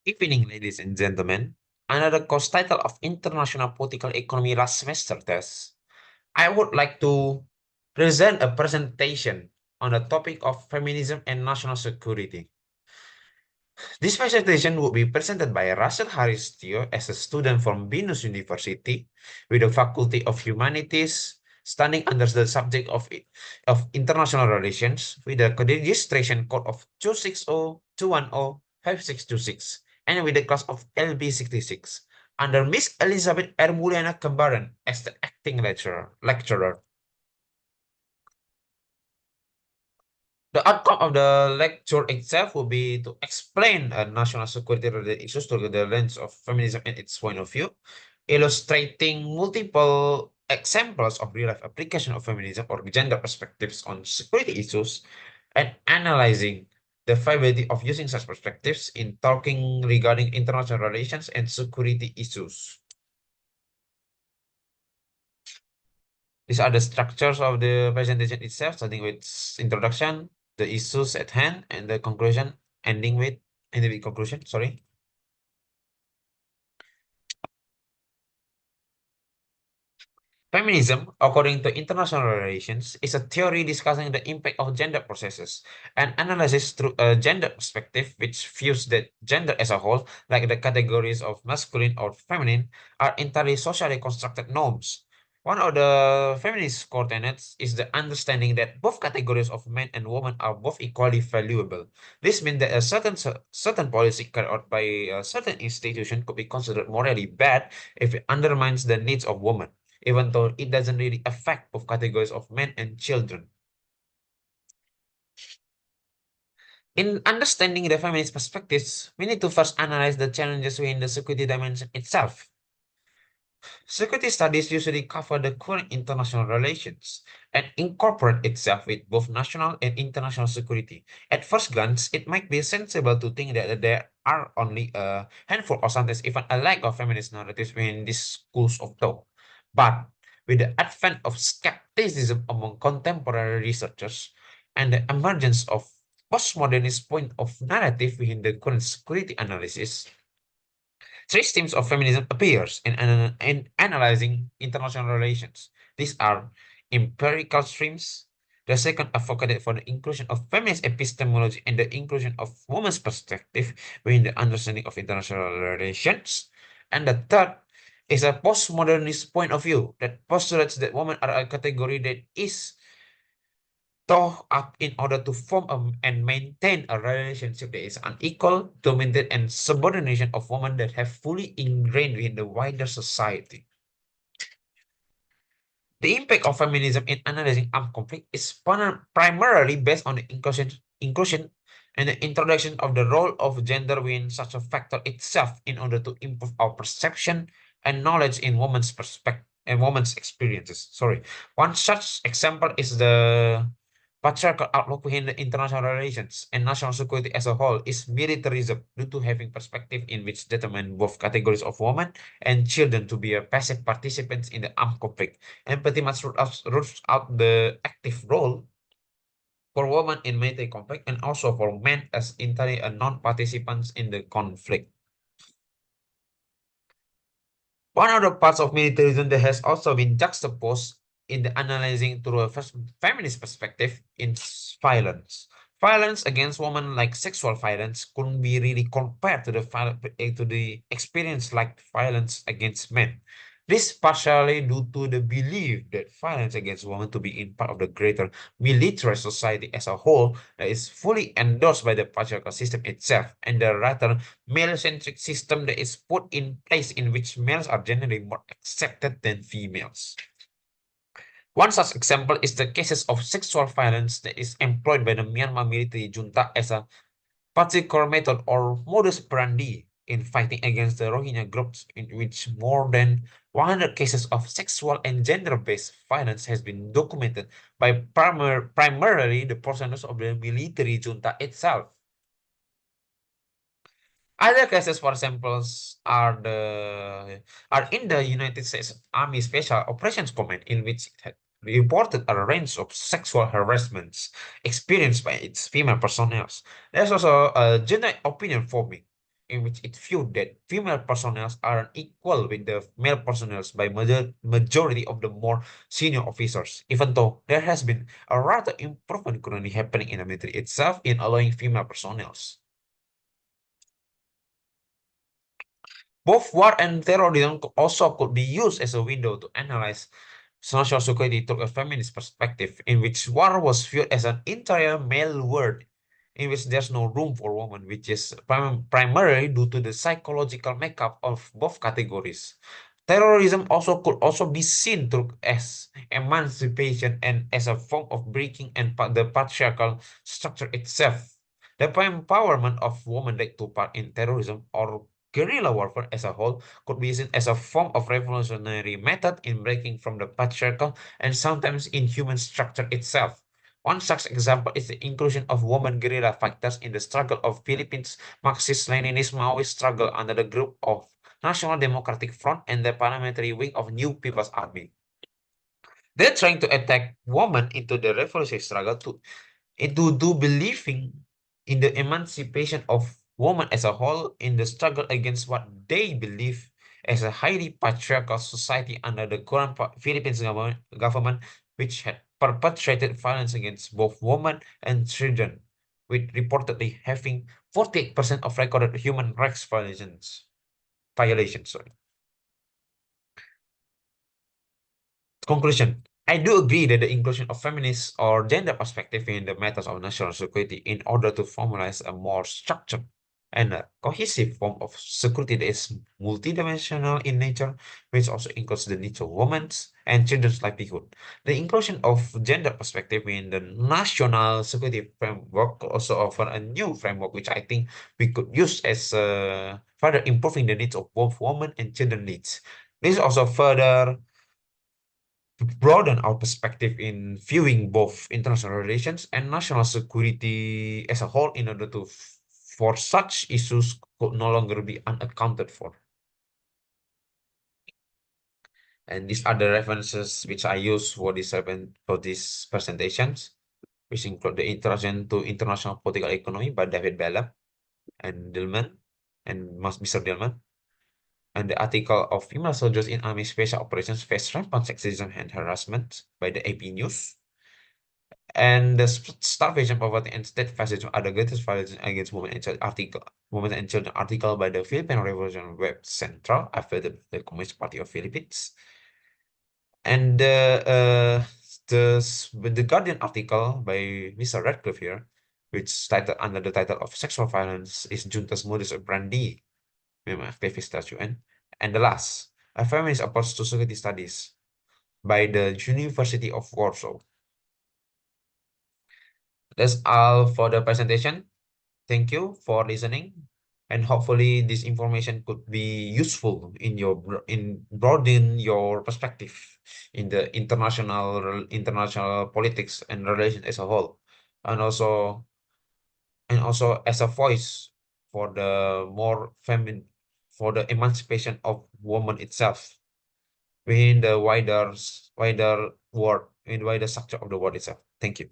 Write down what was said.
Evening, ladies and gentlemen. Another course title of International Political Economy last semester test. I would like to present a presentation on the topic of feminism and national security. This presentation will be presented by Russel Haristhio as a student from Venus University with the Faculty of Humanities, studying under the subject of International Relations with the registration code of 260-210-5626 and with the class of LB66 under Miss Elisabeth Ermuliana Kembaren as the acting lecturer. The outcome of the lecture itself will be to explain national security-related issues through the lens of feminism and its point of view, illustrating multiple examples of real-life application of feminism or gender perspectives on security issues, and analyzing the viability of using such perspectives in talking regarding international relations and security issues. These are the structures of the presentation itself, starting with introduction, the issues at hand, and the conclusion, ending with conclusion. Sorry. Feminism, according to international relations, is a theory discussing the impact of gender processes and analysis through a gender perspective which views that gender as a whole, like the categories of masculine or feminine, are entirely socially constructed norms. One of the feminist core tenets is the understanding that both categories of men and women are both equally valuable. This means that a certain policy carried out by a certain institution could be considered morally bad if it undermines the needs of women, even though it doesn't really affect both categories of men and children. In understanding the feminist perspectives, we need to first analyze the challenges within the security dimension itself. Security studies usually cover the current international relations and incorporate itself with both national and international security. At first glance, it might be sensible to think that there are only a handful or sometimes even a lack of feminist narratives within these schools of thought. But with the advent of skepticism among contemporary researchers and the emergence of postmodernist point of narrative within the current security analysis, three streams of feminism appears in analyzing international relations. These are empirical streams. The second advocated for the inclusion of feminist epistemology and the inclusion of women's perspective within the understanding of international relations. And the third is a postmodernist point of view that postulates that women are a category that is thought up in order to form and maintain a relationship that is unequal, dominated, and subordination of women that have fully ingrained in the wider society. The impact of feminism in analyzing armed conflict is primarily based on the inclusion and the introduction of the role of gender within such a factor itself in order to improve our perception and knowledge in women's perspective and women's experiences. Sorry. One such example is the patriarchal outlook within the international relations and national security as a whole is militarism due to having perspective in which determine both categories of women and children to be a passive participants in the armed conflict, and pretty much roots out the active role for women in military conflict and also for men as entirely non-participants in the conflict. One of the parts of militarism that has also been juxtaposed in the analyzing through a feminist perspective is violence. Violence against women, like sexual violence, couldn't be really compared to the experience like violence against men. This partially due to the belief that violence against women to be in part of the greater military society as a whole that is fully endorsed by the patriarchal system itself, and the rather male-centric system that is put in place in which males are generally more accepted than females. One such example is the cases of sexual violence that is employed by the Myanmar military junta as a particular method or modus operandi in fighting against the Rohingya groups, in which more than 100 cases of sexual and gender-based violence has been documented by primarily the personnel of the military junta itself. Other cases, for examples, are in the United States Army Special Operations Command, in which it had reported a range of sexual harassments experienced by its female personnel. There's also a general opinion forming in which it viewed that female personnel are equal with the male personnel by majority of the more senior officers, even though there has been a rather improvement currently happening in the military itself in allowing female personnel. Both war and terrorism also could be used as a window to analyze national security through a feminist perspective, in which war was viewed as an entire male world, in which there's no room for women, which is primarily due to the psychological makeup of both categories. Terrorism could also be seen through as emancipation and as a form of breaking and the patriarchal structure itself. The empowerment of women that took part in terrorism or guerrilla warfare as a whole could be seen as a form of revolutionary method in breaking from the patriarchal and sometimes inhuman structure itself. One such example is the inclusion of women guerrilla fighters in the struggle of Philippines Marxist-Leninist Maoist struggle under the group of National Democratic Front and the parliamentary wing of New People's Army. They're trying to attack women into the revolutionary struggle into do believing in the emancipation of women as a whole in the struggle against what they believe as a highly patriarchal society under the current Philippines government, which had perpetrated violence against both women and children, with reportedly having 48% of recorded human rights violations. Sorry. Conclusion. I do agree that the inclusion of feminist or gender perspective in the matters of national security in order to formalize a more structured and a cohesive form of security that is multidimensional in nature, which also includes the needs of women's and children's livelihood. The inclusion of gender perspective in the national security framework also offer a new framework, which I think we could use as further improving the needs of both women and children needs. This also further broaden our perspective in viewing both international relations and national security as a whole in order to for such issues could no longer be unaccounted for. And these are the references which I use for these presentations, which include the Introduction to International Political Economy by David Bellem and Dillman and Mr. Dillman, and the article of Female Soldiers in Army Special Operations Face Rampant Sexism and Harassment by the AP News, and the starvation, poverty, and state fascism are the greatest violations against women and children article by the Philippine Revolution Web Central after the Communist Party of Philippines, and the Guardian article by Mr. Radcliffe here, which titled under the title of Sexual Violence is Junta's Modus Operandi, memang aktivis UN, and the last, A Feminist Approach to Security Studies by the University of Warsaw. That's all for the presentation. Thank you for listening, and hopefully this information could be useful in broaden your perspective in the international politics and relations as a whole, and also as a voice for the more feminine for the emancipation of women itself within the wider world, in the wider structure of the world itself. Thank you.